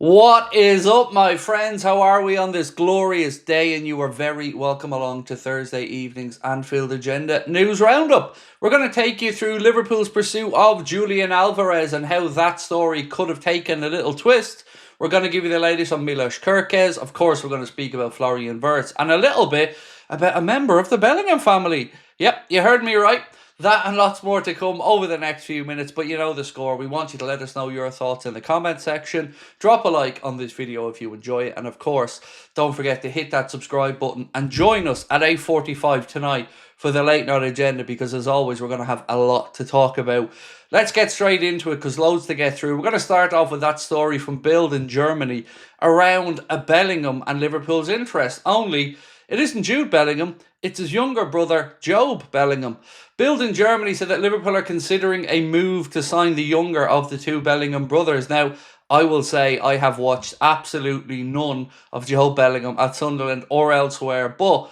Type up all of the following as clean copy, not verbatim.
What is up, my friends? How are we on this glorious day? And you are very welcome along to Thursday evening's Anfield Agenda News Roundup. We're going to take you through Liverpool's pursuit of Julian Alvarez and how that story could have taken a little twist. We're going to give you the latest on Milosh Kerkez. Of course, we're going to speak about Florian Wirtz and a little bit about a member of the Bellingham family. Yep, you heard me right. That and lots more to come over the next few minutes, but you know the score. We want you to let us know your thoughts in the comment section. Drop a like on this video if you enjoy it, and of course, don't forget to hit that subscribe button and join us at 8:45 tonight for the late night agenda, because as always, we're going to have a lot to talk about. Let's get straight into it because loads to get through. We're going to start off with that story from Bild in Germany around a Bellingham and Liverpool's interest. Only it isn't Jude Bellingham, it's his younger brother, Job Bellingham. Bild in Germany said that Liverpool are considering a move to sign the younger of the two Bellingham brothers. Now, I will say I have watched absolutely none of Job Bellingham at Sunderland or elsewhere, but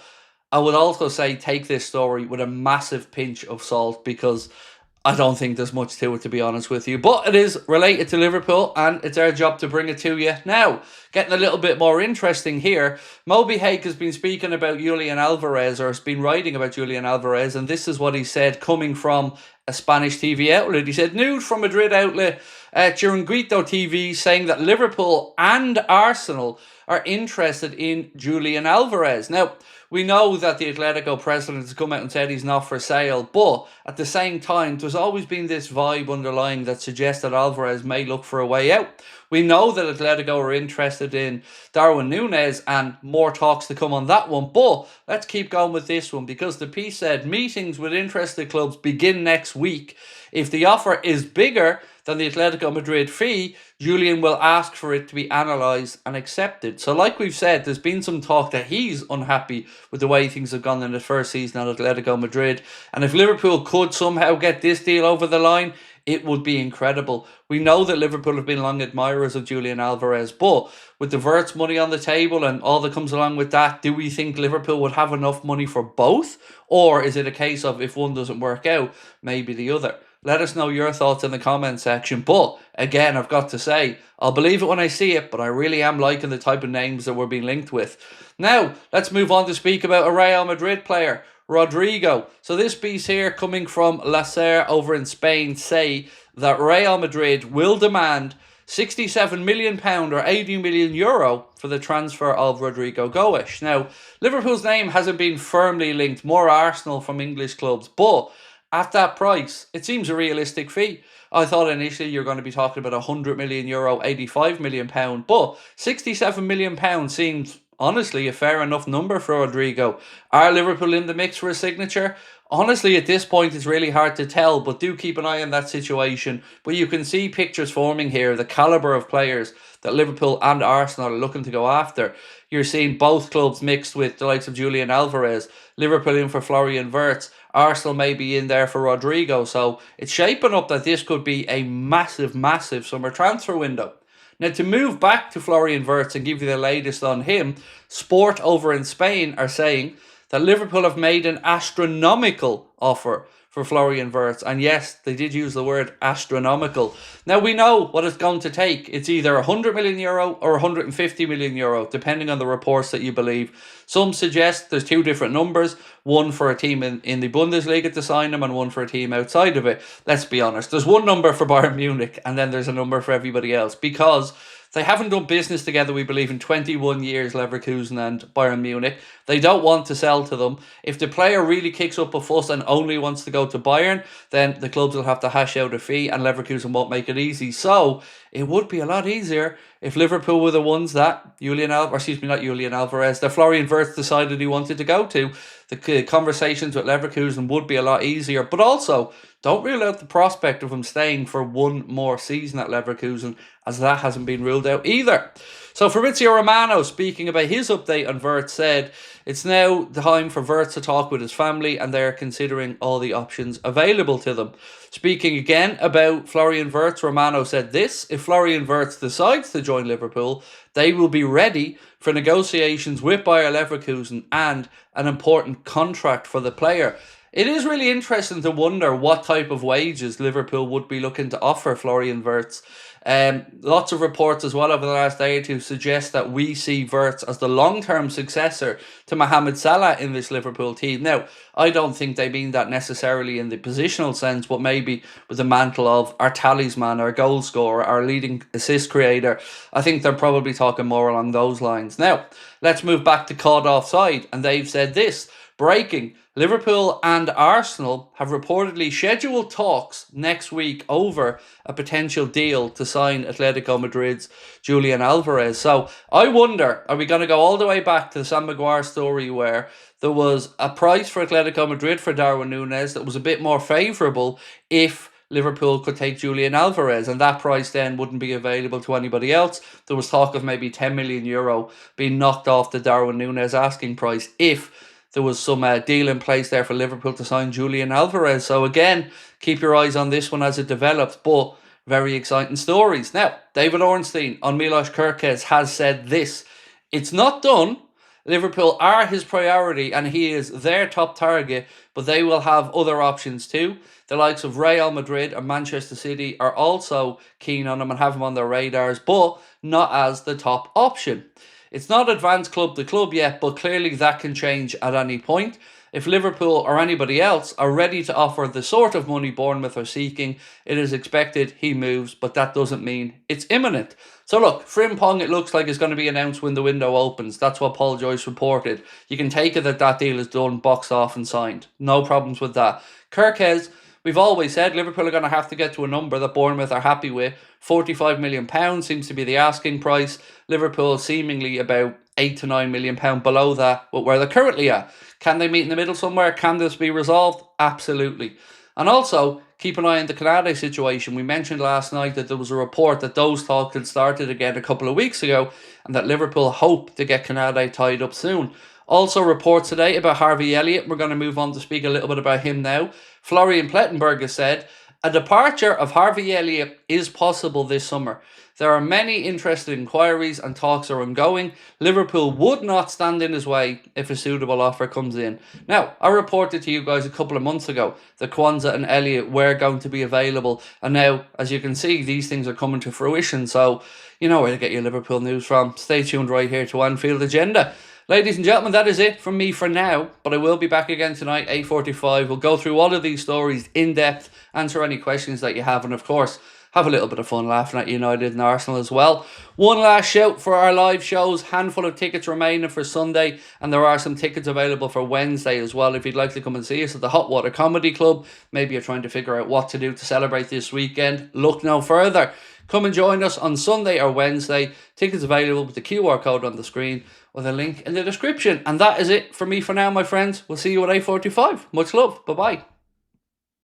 I would also say take this story with a massive pinch of salt, because I don't think there's much to it, to be honest with you. But it is related to Liverpool, and it's our job to bring it to you. Now, getting a little bit more interesting here, Moby Hake has been speaking about Julian Alvarez, or has been writing about Julian Alvarez, and this is what he said coming from a Spanish TV outlet. He said, news from Madrid outlet Chiringuito TV saying that Liverpool and Arsenal are interested in Julian Alvarez. Now, we know that the Atletico president has come out and said he's not for sale, but at the same time, there's always been this vibe underlying that suggests that Alvarez may look for a way out. We know that Atletico are interested in Darwin Nunez, and more talks to come on that one, but let's keep going with this one, because the piece said meetings with interested clubs begin next week. If the offer is bigger than the Atletico Madrid fee, Julian will ask for it to be analysed and accepted. So like we've said, there's been some talk that he's unhappy with the way things have gone in his first season at Atletico Madrid. And if Liverpool could somehow get this deal over the line, it would be incredible. We know that Liverpool have been long admirers of Julian Alvarez, but with the Wirtz money on the table and all that comes along with that, do we think Liverpool would have enough money for both? Or is it a case of if one doesn't work out, maybe the other? Let us know your thoughts in the comment section. But again, I've got to say, I'll believe it when I see it, but I really am liking the type of names that we're being linked with. Now, let's move on to speak about a Real Madrid player, Rodrigo. So this piece here coming from La Ser over in Spain say that Real Madrid will demand £67 million or €80 million for the transfer of Rodrigo Goes. Now, Liverpool's name hasn't been firmly linked, more Arsenal from English clubs, but at that price, it seems a realistic fee. I thought initially you're going to be talking about €100 million, £85 million, but £67 million seems honestly a fair enough number for Rodrigo. Are Liverpool in the mix for a signature? Honestly, at this point, it's really hard to tell, but do keep an eye on that situation. But you can see pictures forming here, the calibre of players that Liverpool and Arsenal are looking to go after. You're seeing both clubs mixed with the likes of Julian Alvarez, Liverpool in for Florian Wirtz, Arsenal may be in there for Rodrigo. So it's shaping up that this could be a massive, massive summer transfer window. Now, to move back to Florian Wirtz and give you the latest on him, Sport over in Spain are saying that Liverpool have made an astronomical offer for Florian Wirtz. And yes, they did use the word astronomical. Now, we know what it's going to take. It's either €100 million or €150 million, depending on the reports that you believe. Some suggest there's two different numbers, one for a team in the Bundesliga to sign him and one for a team outside of it. Let's be honest, there's one number for Bayern Munich and then there's a number for everybody else, because they haven't done business together, we believe, in 21 years, Leverkusen and Bayern Munich. They don't want to sell to them. If the player really kicks up a fuss and only wants to go to Bayern, then the clubs will have to hash out a fee and Leverkusen won't make it easy. So it would be a lot easier if Liverpool were the ones that that Florian Wirtz decided he wanted to go to. The conversations with Leverkusen would be a lot easier. But also, don't rule out the prospect of him staying for one more season at Leverkusen, as that hasn't been ruled out either. So Fabrizio Romano, speaking about his update on Wirtz, said it's now the time for Wirtz to talk with his family and they're considering all the options available to them. Speaking again about Florian Wirtz, Romano said this: if Florian Wirtz decides to join Liverpool, they will be ready for negotiations with Bayer Leverkusen and an important contract for the player. It is really interesting to wonder what type of wages Liverpool would be looking to offer Florian Wirtz. Lots of reports as well over the last day or two suggest that we see Wirtz as the long-term successor to Mohamed Salah in this Liverpool team. Now, I don't think they mean that necessarily in the positional sense, but maybe with the mantle of our talisman, our goal scorer, our leading assist creator. I think they're probably talking more along those lines. Now, let's move back to Caught Offside, and they've said this. Breaking. Liverpool and Arsenal have reportedly scheduled talks next week over a potential deal to sign Atletico Madrid's Julian Alvarez. So I wonder, are we going to go all the way back to the Sam Maguire story where there was a price for Atletico Madrid for Darwin Nunez that was a bit more favourable if Liverpool could take Julian Alvarez, and that price then wouldn't be available to anybody else. There was talk of maybe €10 million being knocked off the Darwin Nunez asking price if there was some deal in place there for Liverpool to sign Julian Alvarez. So again, keep your eyes on this one as it develops, but very exciting stories. Now, David Ornstein on Milosh Kerkez has said this. It's not done. Liverpool are his priority and he is their top target, but they will have other options too. The likes of Real Madrid and Manchester City are also keen on him and have him on their radars, but not as the top option. It's not advanced club to club yet, but clearly that can change at any point. If Liverpool or anybody else are ready to offer the sort of money Bournemouth are seeking, it is expected he moves, but that doesn't mean it's imminent. So look, Frimpong, it looks like it's going to be announced when the window opens. That's what Paul Joyce reported. You can take it that that deal is done, boxed off and signed. No problems with that. Kerkez, we've always said Liverpool are going to have to get to a number that Bournemouth are happy with. £45 million seems to be the asking price. Liverpool seemingly about £8 to £9 million below that, but where they're currently at. Can they meet in the middle somewhere? Can this be resolved? Absolutely. And also, keep an eye on the Canade situation. We mentioned last night that there was a report that those talks had started again a couple of weeks ago and that Liverpool hope to get Canade tied up soon. Also reports today about Harvey Elliott. We're going to move on to speak a little bit about him now. Florian Plettenberg has said, a departure of Harvey Elliott is possible this summer. There are many interested inquiries and talks are ongoing. Liverpool would not stand in his way if a suitable offer comes in. Now, I reported to you guys a couple of months ago that Kwanzaa and Elliott were going to be available. And now, as you can see, these things are coming to fruition. So, you know where to get your Liverpool news from. Stay tuned right here to Anfield Agenda. Ladies and gentlemen, that is it from me for now, but I will be back again tonight, 8:45. We'll go through all of these stories in depth, answer any questions that you have, and of course, have a little bit of fun laughing at United and Arsenal as well. One last shout for our live shows. Handful of tickets remaining for Sunday, and there are some tickets available for Wednesday as well. If you'd like to come and see us at the Hot Water Comedy Club, maybe you're trying to figure out what to do to celebrate this weekend, look no further. Come and join us on Sunday or Wednesday. Tickets available with the QR code on the screen or the link in the description. And that is it for me for now, my friends. We'll see you at 8:45. Much love. Bye-bye.